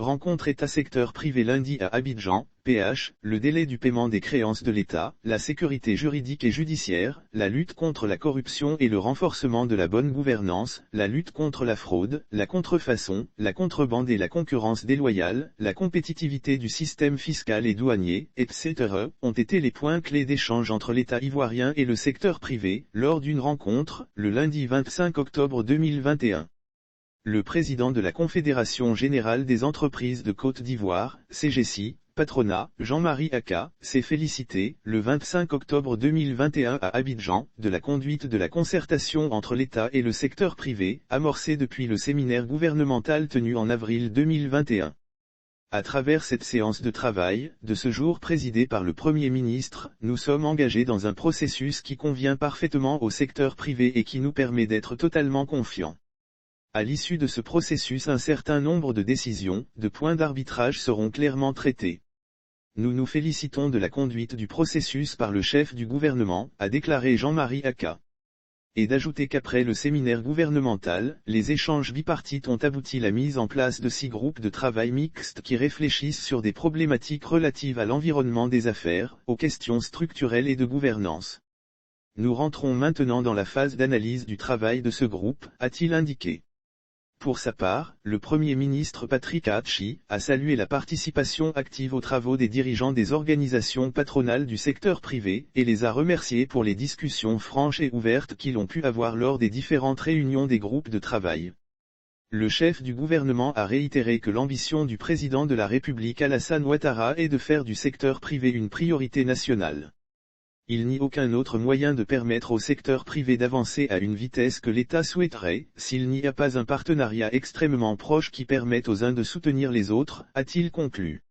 rencontre État-secteur privé lundi à Abidjan, PH, le délai du paiement des créances de l'État, la sécurité juridique et judiciaire, la lutte contre la corruption et le renforcement de la bonne gouvernance, la lutte contre la fraude, la contrefaçon, la contrebande et la concurrence déloyale, la compétitivité du système fiscal et douanier, etc., ont été les points clés d'échange entre l'État ivoirien et le secteur privé, lors d'une rencontre, le lundi 25 octobre 2021. Le président de la Confédération générale des entreprises de Côte d'Ivoire, CGC, patronat, Jean-Marie Aka, s'est félicité, le 25 octobre 2021 à Abidjan, de la conduite de la concertation entre l'État et le secteur privé, amorcée depuis le séminaire gouvernemental tenu en avril 2021. À travers cette séance de travail, de ce jour présidée par le Premier ministre, nous sommes engagés dans un processus qui convient parfaitement au secteur privé et qui nous permet d'être totalement confiants. À l'issue de ce processus, un certain nombre de décisions, de points d'arbitrage seront clairement traités. Nous nous félicitons de la conduite du processus par le chef du gouvernement, a déclaré Jean-Marie Aka. Et d'ajouter qu'après le séminaire gouvernemental, les échanges bipartites ont abouti à la mise en place de 6 groupes de travail mixtes qui réfléchissent sur des problématiques relatives à l'environnement des affaires, aux questions structurelles et de gouvernance. Nous rentrons maintenant dans la phase d'analyse du travail de ce groupe, a-t-il indiqué. Pour sa part, le Premier ministre Patrick Achi a salué la participation active aux travaux des dirigeants des organisations patronales du secteur privé, et les a remerciés pour les discussions franches et ouvertes qu'ils ont pu avoir lors des différentes réunions des groupes de travail. Le chef du gouvernement a réitéré que l'ambition du président de la République Alassane Ouattara est de faire du secteur privé une priorité nationale. Il n'y a aucun autre moyen de permettre au secteur privé d'avancer à une vitesse que l'État souhaiterait, s'il n'y a pas un partenariat extrêmement proche qui permette aux uns de soutenir les autres, a-t-il conclu.